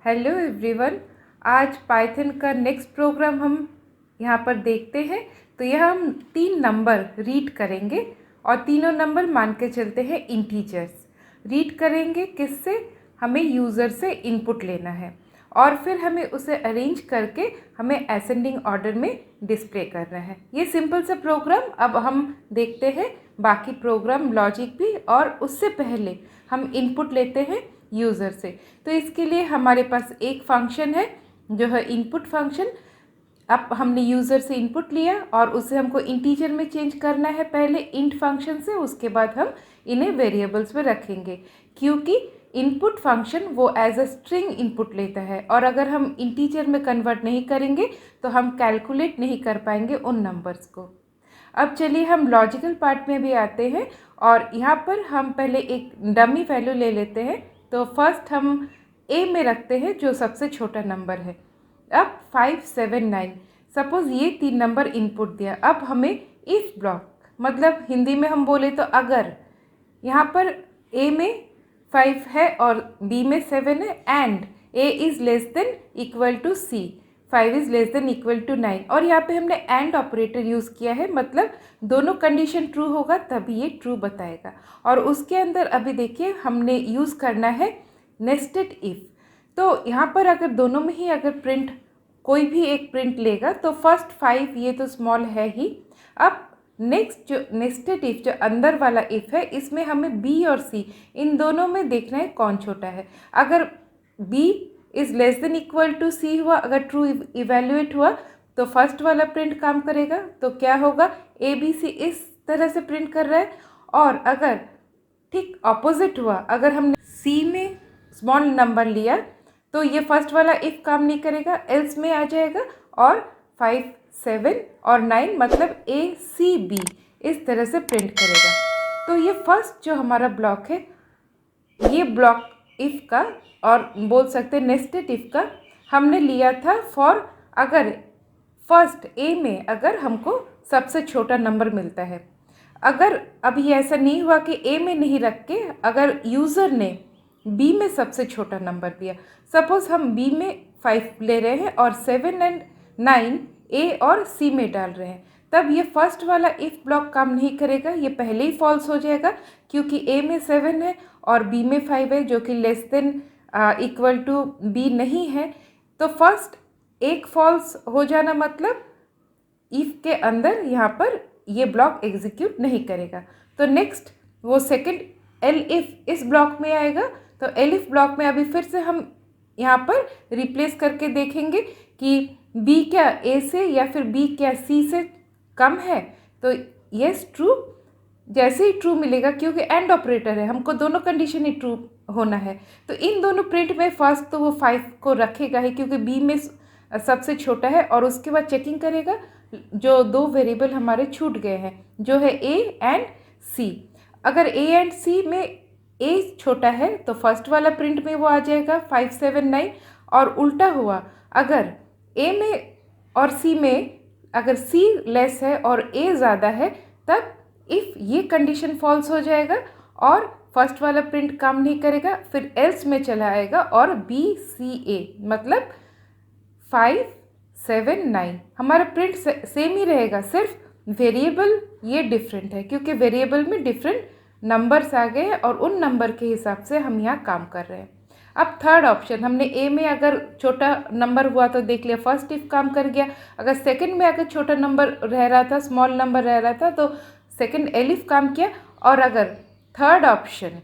Hello everyone. आज Python का next programme हम यहाँ पर देखते हैं। तो यह हम 3 नंबर रीड करेंगे और तीनों नंबर मान के चलते हैं इंटीजर्स। रीड करेंगे किससे? हमें यूज़र से इनपुट लेना है और फिर हमें उसे अरेंज करके हमें असेंडिंग ऑर्डर में डिस्प्ले करना है। ये सिंपल सा प्रोग्राम। अब हम देखते हैं बाकी प्रोग्राम लॉजिक भी, और उससे पहले हम इनपुट लेते हैं यूज़र से। तो इसके लिए हमारे पास एक फंक्शन है जो है इनपुट फंक्शन। अब हमने यूज़र से इनपुट लिया और उसे हमको इंटीजर में चेंज करना है पहले इंट फंक्शन से, उसके बाद हम इन्हें वेरिएबल्स में रखेंगे, क्योंकि इनपुट फंक्शन वो एज अ स्ट्रिंग इनपुट लेता है और अगर हम इंटीजर में कन्वर्ट नहीं करेंगे तो हम कैलकुलेट नहीं कर पाएंगे उन नंबर्स को। अब चलिए हम लॉजिकल पार्ट में भी आते हैं और यहाँ पर हम पहले एक डमी वैल्यू ले लेते हैं। तो फर्स्ट हम ए में रखते हैं जो सबसे छोटा नंबर है। अब 5, 7, 9 सपोज़ ये 3 नंबर इनपुट दिया। अब हमें इफ ब्लॉक, मतलब हिंदी में हम बोले तो अगर, यहाँ पर ए में 5 है और बी में 7 है and A is less than equal to C, 5 is less than equal to 9, और यहाँ पे हमने एंड ऑपरेटर यूज़ किया है, मतलब दोनों कंडीशन ट्रू होगा तभी ये ट्रू बताएगा। और उसके अंदर अभी देखिए हमने यूज़ करना है नेस्टेड इफ़। तो यहाँ पर अगर दोनों में ही अगर प्रिंट कोई भी एक प्रिंट लेगा तो फर्स्ट 5 ये तो स्मॉल है ही। अब नेक्स्ट जो नेस्टेड इफ़, जो अंदर वाला इफ़ है, इसमें हमें बी और सी इन दोनों में देखना है कौन छोटा है। अगर B is less than equal to C हुआ, अगर ट्रू इवेल्युएट हुआ तो फर्स्ट वाला प्रिंट काम करेगा। तो क्या होगा, ए बी सी इस तरह से प्रिंट कर रहा है। और अगर ठीक ऑपोजिट हुआ, अगर हमने सी में स्मॉल नंबर लिया तो ये फर्स्ट वाला इफ़ काम नहीं करेगा, एल्स में आ जाएगा और 5, 7 और 9 मतलब ए सी बी इस तरह से प्रिंट करेगा। तो ये फर्स्ट जो हमारा ब्लॉक है, ये ब्लॉक इफ़ का और बोल सकते हैं नेस्टेड इफ़ का हमने लिया था फॉर अगर फर्स्ट ए में अगर हमको सबसे छोटा नंबर मिलता है। अगर अभी ऐसा नहीं हुआ कि ए में नहीं रख के अगर यूज़र ने बी में सबसे छोटा नंबर दिया, सपोज़ हम बी में 5 ले रहे हैं और 7 एंड 9 ए और सी में डाल रहे हैं, तब ये फर्स्ट वाला इफ़ ब्लॉक काम नहीं करेगा, ये पहले ही फॉल्स हो जाएगा, क्योंकि ए में 7 है और बी में 5 है जो कि less than equal to B नहीं है। तो फर्स्ट एक फॉल्स हो जाना मतलब इफ़ के अंदर यहाँ पर ये ब्लॉक एग्जीक्यूट नहीं करेगा। तो नेक्स्ट वो सेकंड एल इफ़ इस ब्लॉक में आएगा। तो एल इफ़ ब्लॉक में अभी फिर से हम यहाँ पर रिप्लेस करके देखेंगे कि बी क्या ए से या फिर बी क्या सी से कम है। तो यस ट्रू, जैसे ही ट्रू मिलेगा, क्योंकि एंड ऑपरेटर है, हमको दोनों कंडीशन ही ट्रू होना है। तो इन दोनों प्रिंट में फर्स्ट तो वो 5 को रखेगा ही क्योंकि बी में सबसे छोटा है, और उसके बाद चेकिंग करेगा जो 2 वेरिएबल हमारे छूट गए हैं जो है ए एंड सी। अगर ए एंड सी में ए छोटा है तो फर्स्ट वाला प्रिंट में वो आ जाएगा 5, 7, 9, और उल्टा हुआ अगर ए में और सी में अगर सी लेस है और ए ज़्यादा है, तब इफ़ ये कंडीशन फॉल्स हो जाएगा और फर्स्ट वाला प्रिंट काम नहीं करेगा, फिर एल्स में चला आएगा और बी सी ए मतलब 5, 7, 9 हमारा प्रिंट सेम ही रहेगा, सिर्फ वेरिएबल ये डिफरेंट है क्योंकि वेरिएबल में डिफरेंट नंबर्स आ गए हैं और उन नंबर के हिसाब से हम यहाँ काम कर रहे हैं। अब थर्ड ऑप्शन, हमने ए में अगर छोटा नंबर हुआ तो देख लिया फर्स्ट इफ काम कर गया। अगर सेकंड में अगर छोटा नंबर रह रहा था, स्मॉल नंबर रह रहा था, तो सेकंड एलिफ काम किया। और अगर थर्ड ऑप्शन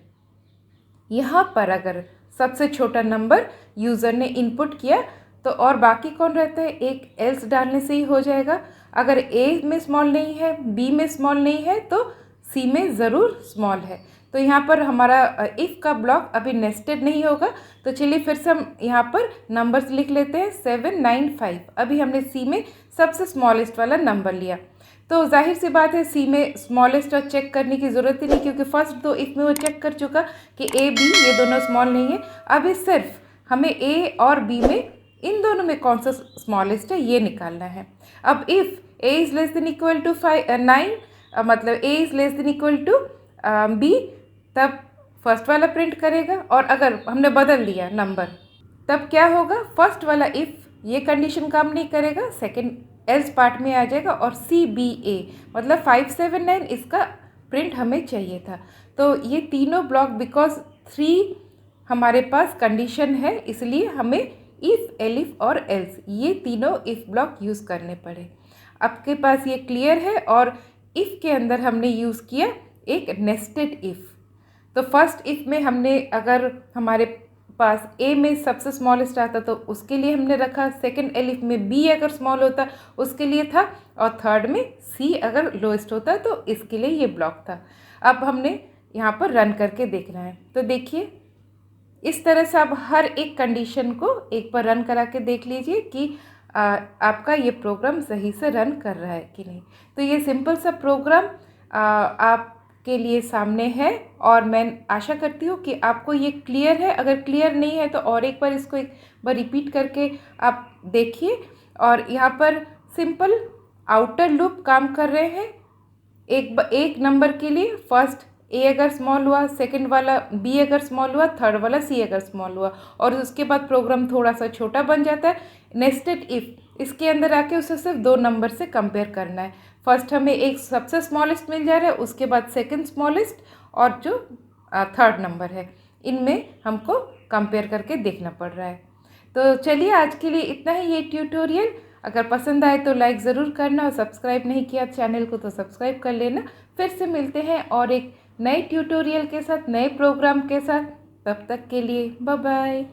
यहाँ पर अगर सबसे छोटा नंबर यूज़र ने इनपुट किया तो और बाकी कौन रहता है, एक एल्स डालने से ही हो जाएगा। अगर ए में स्मॉल नहीं है, बी में स्मॉल नहीं है, तो सी में ज़रूर स्मॉल है। तो यहाँ पर हमारा इफ़ का ब्लॉक अभी नेस्टेड नहीं होगा। तो चलिए फिर से हम यहाँ पर नंबर्स लिख लेते हैं 7, 9, 5। अभी हमने सी में सबसे स्मॉलेस्ट वाला नंबर लिया, तो जाहिर सी बात है सी में स्मॉलेस्ट और चेक करने की ज़रूरत ही नहीं क्योंकि फर्स्ट 2 इफ़ में वो चेक कर चुका कि ए बी ये दोनों स्मॉल नहीं है। अभी सिर्फ हमें ए और बी में इन दोनों में कौन सा स्मॉलेस्ट है ये निकालना है। अब if A is less than equal to 9 मतलब A is less than equal to B, तब फर्स्ट वाला प्रिंट करेगा, और अगर हमने बदल दिया नंबर तब क्या होगा, फर्स्ट वाला इफ़ ये कंडीशन काम नहीं करेगा, सेकंड एल्स पार्ट में आ जाएगा और CBA मतलब 579 इसका प्रिंट हमें चाहिए था। तो ये तीनों ब्लॉक बिकॉज 3 हमारे पास कंडीशन है, इसलिए हमें इफ़, एलिफ और एल्स ये तीनों इफ़ ब्लॉक यूज़ करने पड़े। आपके पास ये क्लियर है। और इफ़ के अंदर हमने यूज़ किया एक नेस्टेड इफ़। तो फर्स्ट इफ़ में हमने, अगर हमारे पास ए में सबसे स्मॉलेस्ट आता तो उसके लिए हमने रखा, सेकंड एलिफ में बी अगर स्मॉल होता उसके लिए था, और थर्ड में सी अगर लोएस्ट होता तो इसके लिए ये ब्लॉक था। अब हमने यहाँ पर रन करके देखना है। तो देखिए इस तरह से आप हर एक कंडीशन को एक बार रन करा के देख लीजिए कि आपका ये प्रोग्राम सही से रन कर रहा है कि नहीं। तो ये सिंपल सा प्रोग्राम आपके लिए सामने है, और मैं आशा करती हूँ कि आपको ये क्लियर है। अगर क्लियर नहीं है तो और एक बार इसको एक बार रिपीट करके आप देखिए। और यहाँ पर सिंपल आउटर लूप काम कर रहे हैं। एक नंबर के लिए फर्स्ट ए अगर स्मॉल हुआ, सेकंड वाला बी अगर स्मॉल हुआ, थर्ड वाला सी अगर स्मॉल हुआ, और उसके बाद प्रोग्राम थोड़ा सा छोटा बन जाता है। नेस्टेड इफ़ इसके अंदर आके उसे सिर्फ 2 नंबर से कंपेयर करना है। फर्स्ट हमें एक सबसे स्मॉलेस्ट मिल जा रहा है, उसके बाद सेकंड स्मॉलेस्ट, और जो थर्ड नंबर है, इनमें हमको कंपेयर करके देखना पड़ रहा है। तो चलिए आज के लिए इतना ही ये ट्यूटोरियल। अगर पसंद आए तो लाइक ज़रूर करना, और सब्सक्राइब नहीं किया चैनल को तो सब्सक्राइब कर लेना। फिर से मिलते हैं और एक नए ट्यूटोरियल के साथ, नए प्रोग्राम के साथ। तब तक के लिए बाय बाय।